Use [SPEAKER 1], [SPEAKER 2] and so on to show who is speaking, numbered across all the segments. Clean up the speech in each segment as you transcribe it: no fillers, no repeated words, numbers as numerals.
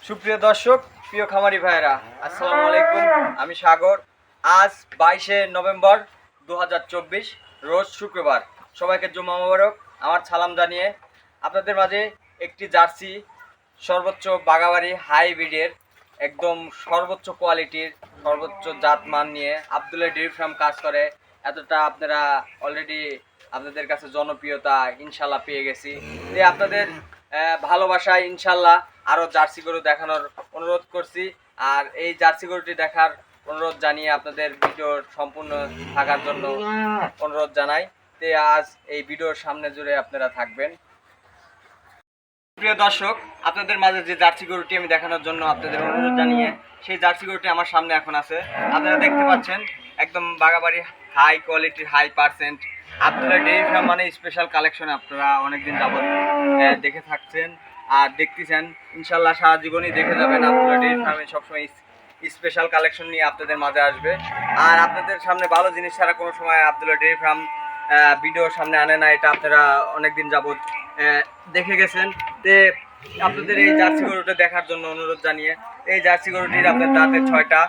[SPEAKER 1] সুপ্রিয় দর্শক, প্রিয় খামারি ভাইরা, আসসালামু আলাইকুম। আমি সাগর। আজ 22শে নভেম্বর 2024, রোজ শুক্রবার। সবাইকে জুমা মোবারক। আমার সালাম জানিয়ে আপনাদের মাঝে একটি জার্সি সর্বোচ্চ বাগাবাড়ি হাইব্রিডের একদম সর্বোচ্চ কোয়ালিটির সর্বোচ্চ জাতমান নিয়ে আব্দুল্লাহ ডেইরি ফার্ম কাজ করে। এতটা আপনারা অলরেডি আপনাদের কাছে জনপ্রিয়তা ইনশাল্লাহ পেয়ে গেছি। আপনাদের ভালোবাসায় ইনশাল্লাহ আরও জার্সি গরু দেখানোর অনুরোধ করছি। আর এই জার্সি গরুটি দেখার অনুরোধ জানিয়ে আপনাদের ভিডিওর সম্পূর্ণ থাকার জন্য অনুরোধ জানাই। আজ এই ভিডিওর সামনে জুড়ে আপনারা থাকবেন। প্রিয় দর্শক, আপনাদের মাঝে যে জার্সি গরুটি আমি দেখানোর জন্য আপনাদের অনুরোধ জানিয়ে সেই জার্সি গরুটি আমার সামনে এখন আছে। আপনারা দেখতে পাচ্ছেন একদম বাগাবাড়ি হাই কোয়ালিটির high percent Abdullah dairy farm মানে স্পেশাল কালেকশন আপনারা অনেকদিন যাবত দেখে থাকছেন আর দেখতেছেন। ইনশাল্লাহ সারা জীবনই দেখে যাবেন আব্দুল্লাহ ডেইরি ফার্মে সবসময় স্পেশাল কালেকশন নিয়ে আপনাদের মাঝে আসবে। আর আপনাদের সামনে ভালো জিনিস ছাড়া কোনো সময় আব্দুল্লাহ ডেইরি ফার্ম ভিডিওর সামনে আনে না, এটা আপনারা অনেকদিন যাবত দেখে গেছেন। আপনাদের এই জার্সি গরুটা দেখার জন্য অনুরোধ জানিয়ে এই জার্সি গরুটির আপনার দাঁতের 6টা,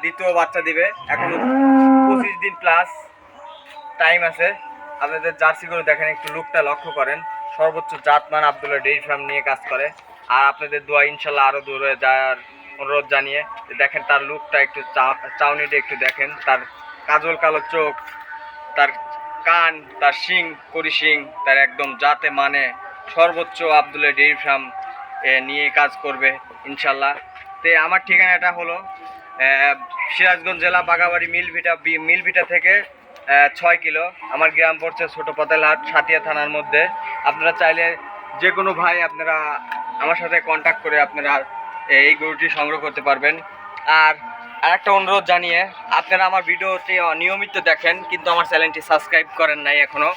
[SPEAKER 1] দ্বিতীয় বাচ্চা দিবে। এখনো 25 দিন প্লাস টাইম আছে। আপনাদের জার্সি গরু দেখেন, একটু লুকটা লক্ষ্য করেন। সর্বোচ্চ জাতমান আব্দুল্লাহ ডেইরি ফার্ম নিয়ে কাজ করে। আর আপনাদের দোয়া ইনশাল্লাহ আরও দূরে যাওয়ার অনুরোধ জানিয়ে দেখেন তার লুকটা একটু চাউনিটা একটু দেখেন, তার কাজল কালো চোখ, তার কান, তার শিং করি শিং, তার একদম জাতে মানে সর্বোচ্চ আব্দুল্লাহ ডেইরি ফার্ম নিয়ে কাজ করবে ইনশাল্লাহ। আমার ঠিকানাটা হলো সিরাজগঞ্জ জেলা বাগাবাড়ি মিলভিটা থেকে 6 কিলো। আমার গ্রাম পড়ছে ছোটো পাতালহাট, সাতিয়া থানার মধ্যে। আপনারা চাইলে যে কোনো ভাই আপনারা আমার সাথে কন্ট্যাক্ট করে আপনারা এই গরুটি সংগ্রহ করতে পারবেন। আর আরেকটা অনুরোধ জানিয়ে আপনারা আমার ভিডিওটি নিয়মিত দেখেন কিন্তু আমার চ্যানেলটি সাবস্ক্রাইব করেন নাই এখনও।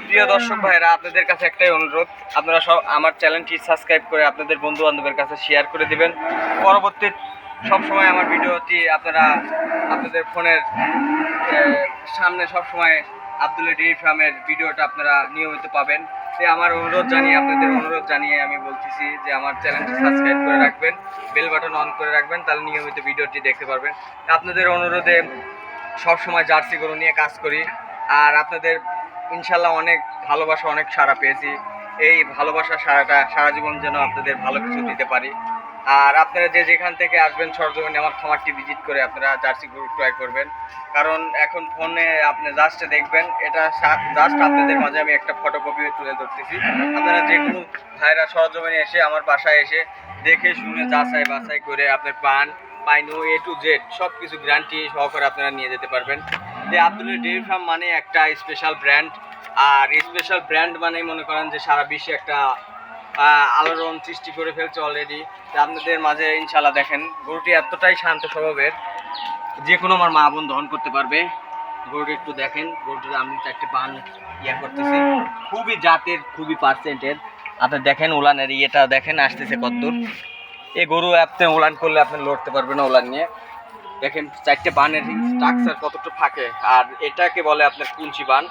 [SPEAKER 1] প্রিয় দর্শক ভাইরা, আপনাদের কাছে একটাই অনুরোধ, আপনারা সব আমার চ্যানেলটি সাবস্ক্রাইব করে আপনাদের বন্ধু বান্ধবের কাছে শেয়ার করে দিবেন। পরবর্তী সবসময় আমার ভিডিওটি আপনারা আপনাদের ফোনের সামনে সবসময় আব্দুল্লাহ ডেইরি ফার্মের ভিডিওটা আপনারা নিয়মিত পাবেন। আমার অনুরোধ জানিয়ে আপনাদের অনুরোধ জানিয়ে আমি বলতেছি যে আমার চ্যানেলটি সাবস্ক্রাইব করে রাখবেন, বেল বাটন অন করে রাখবেন, তাহলে নিয়মিত ভিডিওটি দেখতে পারবেন। আপনাদের অনুরোধে সবসময় জার্সি গরু নিয়ে কাজ করি। আর আপনাদের ইনশাল্লাহ অনেক ভালোবাসা, অনেক সাড়া পেয়েছি। এই ভালোবাসা সারা জীবন যেন আপনাদের ভালো কিছু দিতে পারি। আর আপনারা যে যেখান থেকে আসবেন সরজমিনে আমার খামারটি ভিজিট করে আপনারা জার্সি গরু ক্রয় করবেন। কারণ এখন ফোনে আপনি জাস্ট দেখবেন, এটা জাস্ট আপনাদের মাঝে আমি একটা ফটোকপি তুলে ধরতেছি। আপনারা যে কোনো ভাইরা সরজমিনে এসে আমার বাসায় এসে দেখে শুনে যাচাই বাছাই করে আপনার পাইনো A to Z সব কিছু গ্যারান্টি সহকারে আপনারা নিয়ে যেতে পারবেন। যে আব্দুল্লাহ ডেইরি ফার্ম মানে একটা স্পেশাল ব্র্যান্ড, আর স্পেশাল ব্র্যান্ড মানে মনে করেন যে সারা বিশ্বে একটা আলোড়ন সৃষ্টি করে ফেলছে অলরেডি। আপনাদের মাঝে ইনশাল্লাহ দেখেন গরুটি এতটাই শান্ত স্বভাবের, যে কোনো আমার মা বোন দহন করতে পারবে। গরুটি একটু দেখেন, গরুটির আমি চারটে বান ইয়ে করতেছি, খুবই জাতের, খুবই পার্সেন্টের। আপনি দেখেন ওলানের ইয়েটা দেখেন আসতেছে কতদূর। এই গরু আপনি ওলান করলে আপনি লড়তে পারবেন না ওলান নিয়ে। দেখেন চারটে বানের স্ট্রাকচার কতটা থাকে, আর এটাকে বলে আপনার কুঞ্চি বান।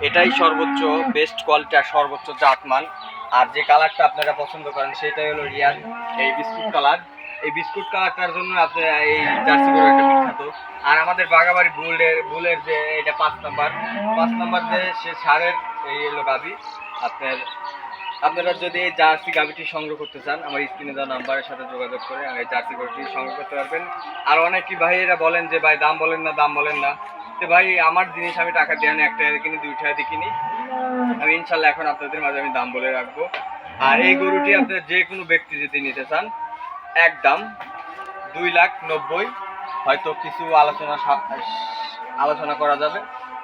[SPEAKER 1] এটাই সর্বোচ্চ বেস্ট কোয়ালিটি আর সর্বোচ্চ জাতমান। আর যে কালারটা আপনারা পছন্দ করেন সেটাই হলো রিয়াল এই বিস্কুট কালার। এই বিস্কুট কালারটার জন্য আপনার এই জার্সি গরু একটা বিখ্যাত। আর আমাদের বাগাবাড়ি বুলের যে এটা 5 নম্বর যে সে সারের এই হলো গাবি। আপনারা যদি এই জার্সি গাবিটি সংগ্রহ করতে চান আমার স্ক্রিনে দেওয়া নাম্বারের সাথে যোগাযোগ করে এই জার্সি গরুটি সংগ্রহ করতে পারবেন। আর অনেকই ভাইয়েরা বলেন যে ভাই দাম বলেন না। তো ভাই আমার জিনিস আমি টাকা দিয়ে আনি, 1 টাকা দিয়ে কিনি, 2 টাকা দিয়ে কিনি। আমি ইনশাল্লাহ এখন আপনাদের মাঝে আমি দাম বলে রাখবো। আর এই গরুটি আপনার যে কোনো ব্যক্তি যদি নিতে চান একদম 2,90,000, হয়তো কিছু আলোচনা করা যাবে।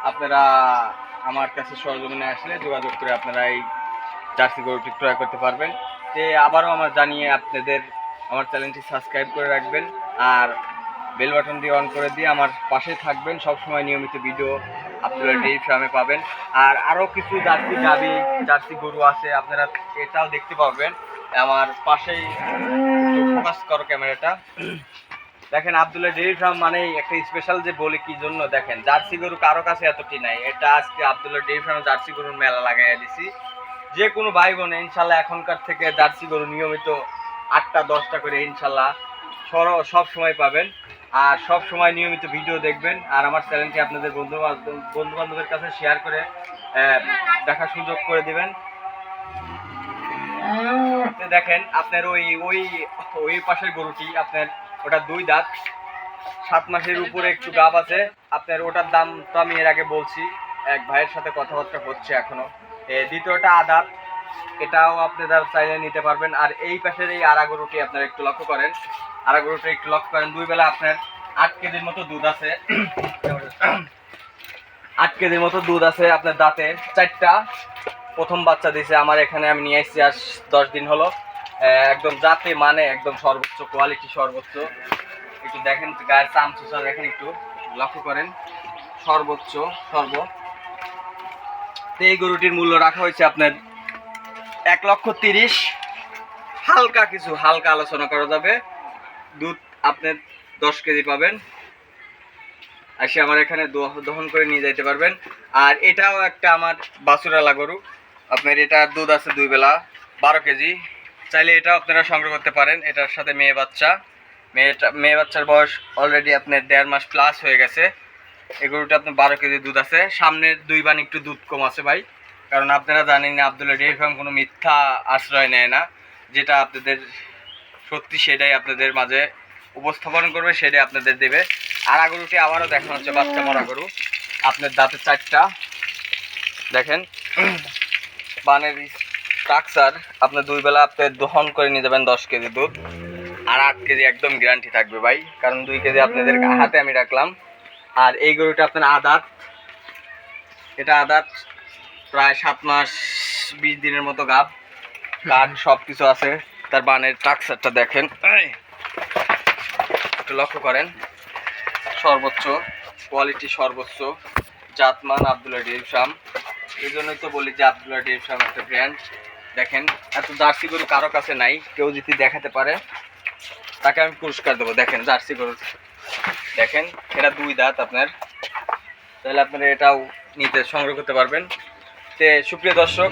[SPEAKER 1] আপনারা আমার কাছে সরজমিনে আসলে যোগাযোগ করে আপনারা এই জার্সি গরুটি ক্রয় করতে পারবেন। তো আবারও আমার জানিয়ে আপনাদের আমার চ্যানেলটি সাবস্ক্রাইব করে রাখবেন আর বেল বাটন দিয়ে অন করে দিয়ে আমার পাশে থাকবেন। সবসময় নিয়মিত ভিডিও আব্দুল্লাহ ডেইরি ফার্মে পাবেন। আর আরও কিছু জার্সি গরু আছে, আপনারা এটাও দেখতে পাবেন। আমার পাশেই ফোকাস করো ক্যামেরাটা। দেখেন আব্দুল্লাহ ডেইরি ফার্ম মানেই একটা স্পেশাল, যে বলি কি জন্য, দেখেন জার্সি গরু কারো কাছে এতটি নাই। এটা আজকে আব্দুল্লাহ ডেইরি ফার্মে জার্সি গরুর মেলা লাগাইয়া দিছি। যে কোনো ভাই বোন ইনশাল্লাহ এখনকার থেকে জার্সি গরু নিয়মিত 8টা 10টা করে ইনশাল্লাহ সব সময় পাবেন। আর সব সময় নিয়মিত ভিডিও দেখবেন। আর আমার চ্যানেলটি আপনাদের বন্ধু বান্ধবের কাছে শেয়ার করে দেখার সুযোগ করে দিবেন। দেখেন আপনার ওই পাশের গরুটি আপনার ওটা 2 দাঁত, 7 মাসের উপরে একটু গাব আছে। আপনার ওটার দাম তো আমি এর আগে বলছি, এক ভাইয়ের সাথে কথাবার্তা হচ্ছে এখনো। দ্বিতীয়টা আদাত, এটাও আপনারা চাইলে নিতে পারবেন। আর এই পাশের এই আড়া গরুটি আপনারা একটু লক্ষ্য করেন, 2 বেলা আপনার 8 কেজির মতো দুধ আছে। 8 কেজির মতো দুধ আছে। আপনার দাঁতে 4টা, প্রথম বাচ্চা দিয়েছে আমার এখানে, আমি নিয়ে এসেছি আজ 10 দিন হলো। একদম জাতে মানে একদম সর্বোচ্চ কোয়ালিটি, সর্বোচ্চ। একটু দেখেন গায়ের চামচুচা দেখেন, একটু লক্ষ্য করেন, সর্বোচ্চ তো এই গরুটির মূল্য রাখা হয়েছে আপনার 1,30,000। হালকা আলোচনা করা যাবে। দুধ আপনার 10 কেজি পাবেন, আসে আমার এখানে দহন করে নিয়ে যেতে পারবেন। আর এটাও একটা আমার বাছুরালা গরু, আপনার এটার দুধ আছে 2 বেলা 12 কেজি। চাইলে এটাও আপনারা সংগ্রহ করতে পারেন। এটার সাথে মেয়ে বাচ্চার বয়স অলরেডি আপনার 1.5 মাস প্লাস হয়ে গেছে। এই গরুটা আপনার 12 কেজি দুধ আছে। সামনের 2 বান একটু দুধ কম আছে ভাই, কারণ আপনারা জানেন না আব্দুল্লাহ ডেইরি ফার্ম কোনো মিথ্যা আশ্রয় নেয় না। যেটা আপনাদের সত্যি সেটাই আপনাদের মাঝে উপস্থাপন করবে, সেটাই আপনাদের দেবে। আড়া গরুটি আবারও দেখানো হচ্ছে, বাচ্চা মরা গরু। আপনার দাঁতে 4টা, দেখেন বানের স্ট্রাকচার। আপনার 2 বেলা আপনি দহন করে নিয়ে যাবেন 10 কেজি দুধ, আর 8 কেজি একদম গ্যারান্টি থাকবে ভাই, কারণ 2 কেজি আপনাদের হাতে আমি রাখলাম। আর এই গরুটা আপনার আদাত, এটা আদাত প্রায় 7 মাস 20 দিনের মতো গাব, কাঠ সব কিছু আছে। তার বানের স্ট্রাকচারটা দেখেন, একটু লক্ষ্য করেন। সর্বোচ্চ কোয়ালিটি, সর্বোচ্চ জাতমান আব্দুল্লাহ ডেইরি ফার্ম। এই জন্যই তো বলি যে আব্দুল্লাহ ডেইরি ফার্ম একটা ব্র্যান্ড। দেখেন এত জার্সি গরু কারো কাছে নাই, কেউ যদি দেখাতে পারে তাকে আমি পুরস্কার দেবো। দেখেন জার্সি গরু, দেখেন এটা 2 দাঁত আপনার, তাহলে আপনারা এটাও নিতে সংগ্রহ করতে পারবেন। তো সুপ্রিয় দর্শক,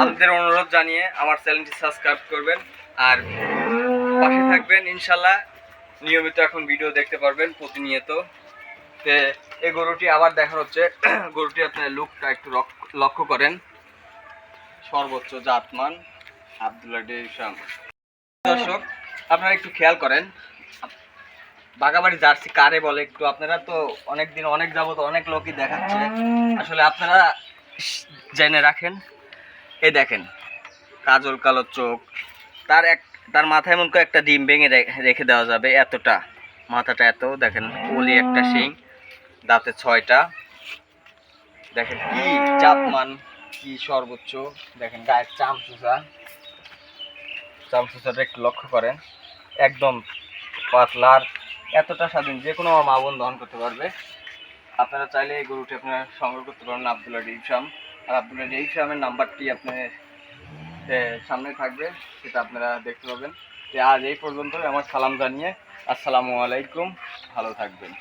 [SPEAKER 1] আপনাদের অনুরোধ জানিয়ে আমার চ্যানেলটি সাবস্ক্রাইব করবেন আর পাশে থাকবেন। ইনশাল্লাহ নিয়মিত এখন ভিডিও দেখতে পারবেন প্রতিনিয়ত। তো এই গরুটি আবার দেখা হচ্ছে। গরুটি আপনার লুকটা একটু লক্ষ্য করেন, সর্বোচ্চ জাতমান আব্দুল্লাহ ডেইরি ফার্ম। দর্শক আপনারা একটু খেয়াল করেন, বাগাবাড়ি জার্সি কারে বলে একটু আপনারা তো অনেক দিন অনেক যাবত অনেক লোকই দেখাচ্ছে, আসলে আপনারা জেনে রাখেন। এই দেখেন কাজল কালো চোখ, তার মাথায় এমন করে একটা ডিম ভেঙে রেখে দেওয়া যাবে, এতটা মাথাটা এত, দেখেন ওলি একটা শিং, দাঁতে 6টা, দেখেন কি চাপমান, কি সর্বোচ্চ, দেখেন গায়ের চামচুসাটা একটু লক্ষ্য করেন, একদম পাতলা, আর এতটা স্বাধীন যে কোনো মা বোন দহন করতে পারবে। আপনারা চাইলে এই গরুটি আপনারা সংগ্রহ করতে পারেন আব্দুল্লাহ ডেইরি ফার্ম। আর আব্দুল্লাহ ডেইরি ফার্মের নাম্বারটি আপনার সামনে থাকবে, সেটা আপনারা দেখতে পাবেন। আজ এই পর্যন্তই, আমার সালাম জানিয়ে আসসালামু আলাইকুম, ভালো থাকবেন।